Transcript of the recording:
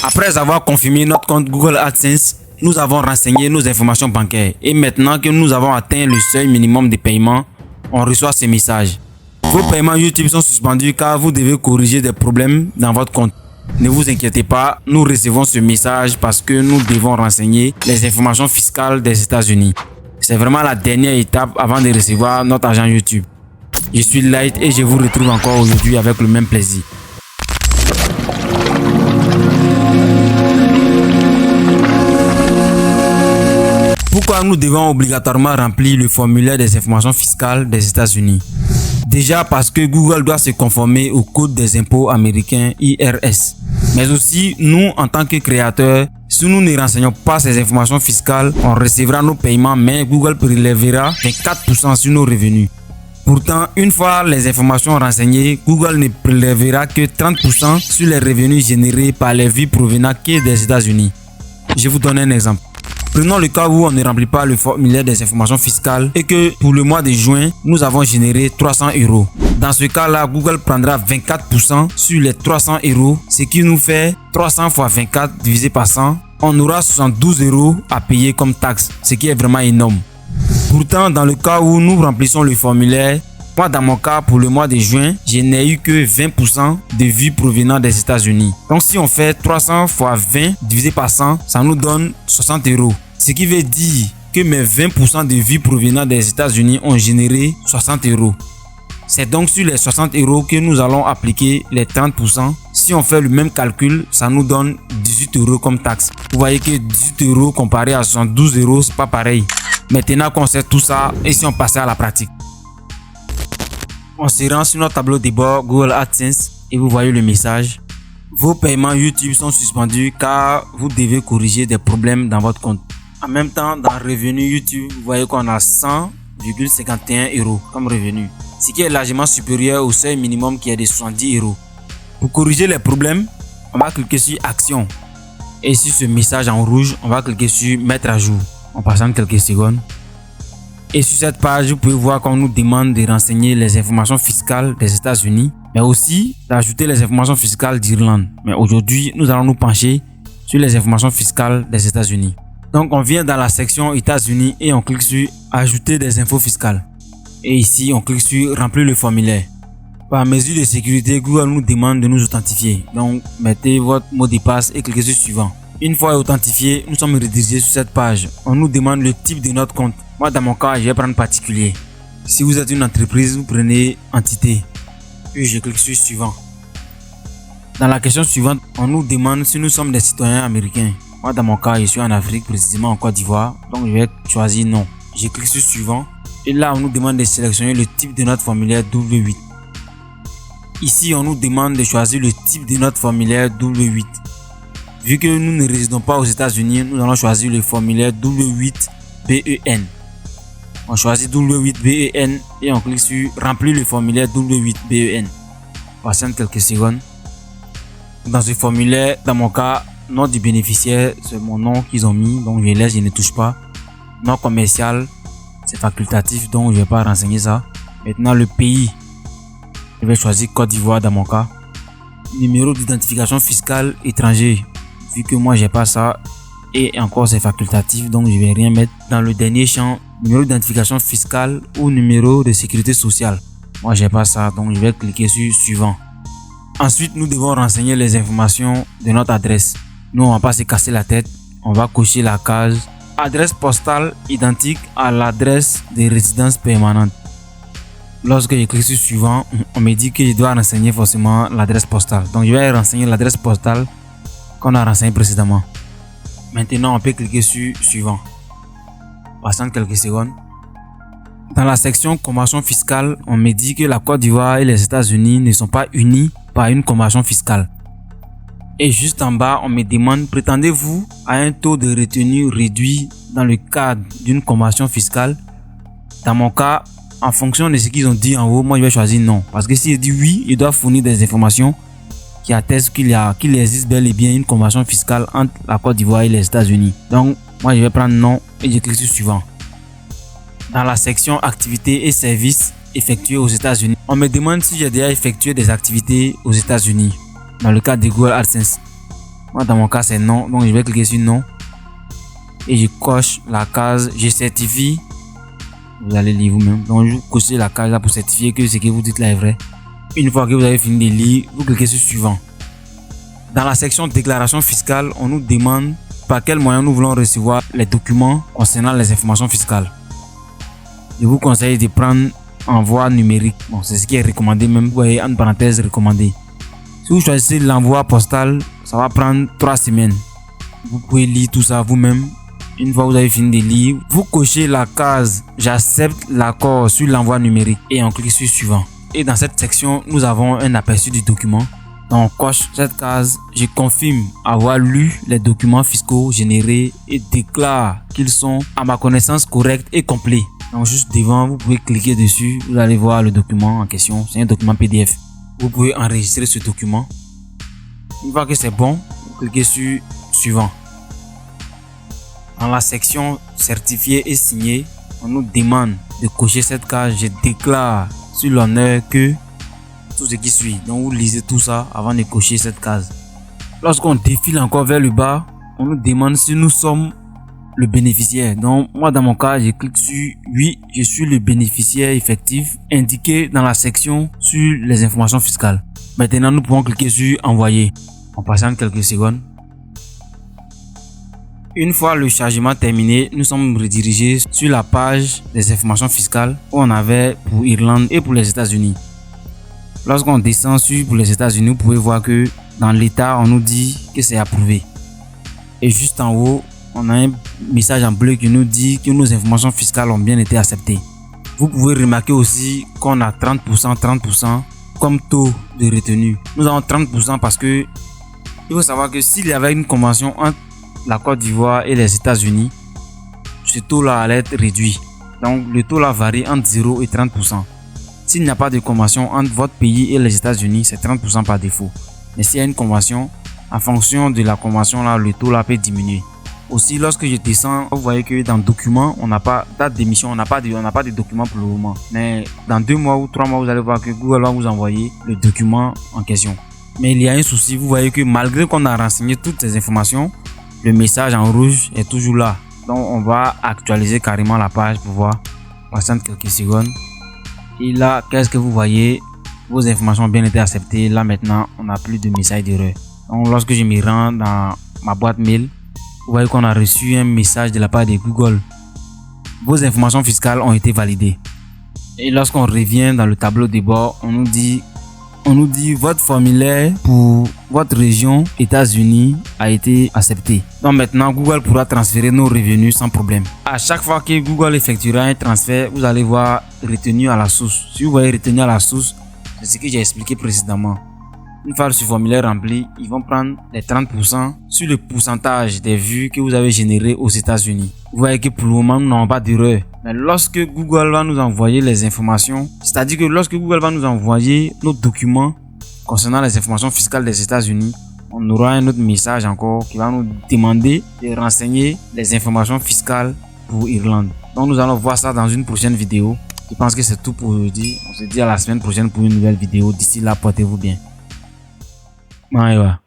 Après avoir confirmé notre compte Google AdSense, nous avons renseigné nos informations bancaires et maintenant que nous avons atteint le seuil minimum de paiement, on reçoit ce message. Vos paiements YouTube sont suspendus car vous devez corriger des problèmes dans votre compte. Ne vous inquiétez pas, nous recevons ce message parce que nous devons renseigner les informations fiscales des États-Unis. C'est vraiment la dernière étape avant de recevoir notre argent YouTube. Je suis Light et je vous retrouve encore aujourd'hui avec le même plaisir. Pourquoi nous devons obligatoirement remplir le formulaire des informations fiscales des États-Unis? Déjà parce que Google doit se conformer au code des impôts américains IRS. Mais aussi, nous, en tant que créateurs, si nous ne renseignons pas ces informations fiscales, on recevra nos paiements, mais Google prélèvera 24% sur nos revenus. Pourtant, une fois les informations renseignées, Google ne prélèvera que 30% sur les revenus générés par les vues provenant que des États-Unis. Je vous donne un exemple. Prenons le cas où on ne remplit pas le formulaire des informations fiscales et que pour le mois de juin, nous avons généré 300 €. Dans ce cas-là, Google prendra 24% sur les 300 €, ce qui nous fait 300 fois 24 divisé par 100. On aura 72 € à payer comme taxe, ce qui est vraiment énorme. Pourtant, dans le cas où nous remplissons le formulaire, moi dans mon cas pour le mois de juin, je n'ai eu que 20% de vues provenant des États-Unis. Donc si on fait 300 fois 20 divisé par 100, ça nous donne 60 €. Ce qui veut dire que mes 20% de vues provenant des États-Unis ont généré 60 €. C'est donc sur les 60 € que nous allons appliquer les 30%. Si on fait le même calcul, ça nous donne 18 € comme taxe. Vous voyez que 18 € comparé à 72 €, c'est pas pareil. Maintenant qu'on sait tout ça, et si on passait à la pratique? On se rend sur notre tableau de bord Google AdSense et vous voyez le message. Vos paiements YouTube sont suspendus car vous devez corriger des problèmes dans votre compte. En même temps, dans revenu YouTube, vous voyez qu'on a 100,51 € comme revenu, ce qui est largement supérieur au seuil minimum qui est de 70 €. Pour corriger les problèmes, on va cliquer sur Action. Et sur ce message en rouge, on va cliquer sur Mettre à jour. On patiente quelques secondes. Et sur cette page, vous pouvez voir qu'on nous demande de renseigner les informations fiscales des États-Unis, mais aussi d'ajouter les informations fiscales d'Irlande. Mais aujourd'hui, nous allons nous pencher sur les informations fiscales des États-Unis. Donc, on vient dans la section États-Unis et on clique sur Ajouter des infos fiscales. Et ici, on clique sur Remplir le formulaire. Par mesure de sécurité, Google nous demande de nous authentifier. Donc, mettez votre mot de passe et cliquez sur Suivant. Une fois authentifié, nous sommes redirigés sur cette page. On nous demande le type de notre compte. Moi, dans mon cas, je vais prendre particulier. Si vous êtes une entreprise, vous prenez entité. Puis je clique sur Suivant. Dans la question suivante, on nous demande si nous sommes des citoyens américains. Moi, dans mon cas, je suis en Afrique, précisément en Côte d'Ivoire. Donc, je vais choisir non. Je clique sur Suivant. Et là, on nous demande de sélectionner le type de notre formulaire W8. Ici, on nous demande de choisir le type de notre formulaire W8. Vu que nous ne résidons pas aux États-Unis, nous allons choisir le formulaire W8BEN. On choisit W8BEN et on clique sur Remplir le formulaire W8BEN. On patiente quelques secondes. Dans ce formulaire, dans mon cas, nom du bénéficiaire, c'est mon nom qu'ils ont mis, donc je laisse, je ne touche pas. Nom commercial, c'est facultatif, donc je ne vais pas renseigner ça. Maintenant, le pays, je vais choisir Côte d'Ivoire dans mon cas. Numéro d'identification fiscale étranger. Vu que moi j'ai pas ça et encore c'est facultatif, donc je vais rien mettre. Dans le dernier champ, numéro d'identification fiscale ou numéro de sécurité sociale. Moi j'ai pas ça, donc je vais cliquer sur Suivant. Ensuite, nous devons renseigner les informations de notre adresse. Nous on va pas se casser la tête, on va cocher la case adresse postale identique à l'adresse de résidence permanente. Lorsque je clique sur Suivant, on me dit que je dois renseigner forcément l'adresse postale. Donc je vais renseigner l'adresse postale qu'on a renseigné précédemment. Maintenant, on peut cliquer sur Suivant. Passant quelques secondes. Dans la section convention fiscale, on me dit que la Côte d'Ivoire et les États-Unis ne sont pas unis par une convention fiscale. Et juste en bas, on me demande, prétendez-vous à un taux de retenue réduit dans le cadre d'une convention fiscale? Dans mon cas, en fonction de ce qu'ils ont dit en haut, moi je vais choisir non. Parce que s'il dit oui, il doit fournir des informations qui atteste qu'il existe bel et bien une convention fiscale entre la Côte d'Ivoire et les États-Unis. Donc, moi je vais prendre non et je clique sur Suivant. Dans la section activités et services effectués aux États-Unis, on me demande si j'ai déjà effectué des activités aux États-Unis dans le cadre de Google AdSense. Moi, dans mon cas, c'est non. Donc, je vais cliquer sur non. Et je coche la case je certifie. Vous allez lire vous-même. Donc, je coche la case là pour certifier que ce que vous dites là est vrai. Une fois que vous avez fini de lire, vous cliquez sur suivant. Dans la section déclaration fiscale, on nous demande par quel moyen nous voulons recevoir les documents concernant les informations fiscales. Je vous conseille de prendre en voie numérique. Bon, c'est ce qui est recommandé, même vous voyez en parenthèse recommandé. Si vous choisissez l'envoi postal, ça va prendre 3 semaines. Vous pouvez lire tout ça vous-même. Une fois que vous avez fini de lire, vous cochez la case j'accepte l'accord sur l'envoi numérique et on clique sur suivant. Et dans cette section, nous avons un aperçu du document. Donc on coche cette case, je confirme avoir lu les documents fiscaux générés et déclare qu'ils sont à ma connaissance corrects et complets. Donc juste devant, vous pouvez cliquer dessus, vous allez voir le document en question, c'est un document PDF. Vous pouvez enregistrer ce document. Une fois que c'est bon, vous cliquez sur suivant. Dans la section certifié et signé, on nous demande de cocher cette case, je déclare sur l'honneur que tout ce qui suit. Donc vous lisez tout ça avant de cocher cette case. Lorsqu'on défile encore vers le bas, on nous demande si nous sommes le bénéficiaire. Donc moi dans mon cas, je clique sur oui, je suis le bénéficiaire effectif indiqué dans la section sur les informations fiscales. Maintenant nous pouvons cliquer sur envoyer. On patiente quelques secondes. Une fois le chargement terminé, nous sommes redirigés sur la page des informations fiscales où on avait pour Irlande et pour les États-Unis. Lorsqu'on descend pour les États-Unis, vous pouvez voir que dans l'état, on nous dit que c'est approuvé. Et juste en haut, on a un message en bleu qui nous dit que nos informations fiscales ont bien été acceptées. Vous pouvez remarquer aussi qu'on a 30% comme taux de retenue. Nous avons 30% parce que il faut savoir que s'il y avait une convention entre la Côte d'Ivoire et les États-Unis, ce taux-là allait être réduit. Donc le taux-là varie entre 0 et 30%. S'il n'y a pas de convention entre votre pays et les États-Unis, c'est 30% par défaut. Mais s'il y a une convention, en fonction de la convention, là, le taux là peut diminuer. Aussi, lorsque je descends, vous voyez que dans documents, on n'a pas date d'émission, on n'a pas de documents pour le moment. Mais dans 2 mois ou 3 mois, vous allez voir que Google va vous envoyer le document en question. Mais il y a un souci, vous voyez que malgré qu'on a renseigné toutes ces informations, le message en rouge est toujours là. Donc on va actualiser carrément la page pour voir. Patiente quelques secondes. Et là, qu'est-ce que vous voyez? Vos informations ont bien été acceptées. Là maintenant, on n'a plus de message d'erreur. Donc lorsque je me rends dans ma boîte mail, vous voyez qu'on a reçu un message de la part de Google. Vos informations fiscales ont été validées. Et lorsqu'on revient dans le tableau de bord, on nous dit votre formulaire pour votre région États-Unis a été accepté. Donc maintenant, Google pourra transférer nos revenus sans problème. À chaque fois que Google effectuera un transfert, vous allez voir retenu à la source. Si vous voyez retenu à la source, c'est ce que j'ai expliqué précédemment. Une fois ce formulaire rempli, ils vont prendre les 30% sur le pourcentage des vues que vous avez générées aux États-Unis. Vous voyez que pour le moment, nous n'avons pas d'erreur. Mais lorsque Google va nous envoyer les informations, c'est-à-dire que lorsque Google va nous envoyer nos documents concernant les informations fiscales des États-Unis, on aura un autre message encore qui va nous demander de renseigner les informations fiscales pour Irlande. Donc nous allons voir ça dans une prochaine vidéo. Je pense que c'est tout pour aujourd'hui. On se dit à la semaine prochaine pour une nouvelle vidéo. D'ici là, portez-vous bien. Maïwa.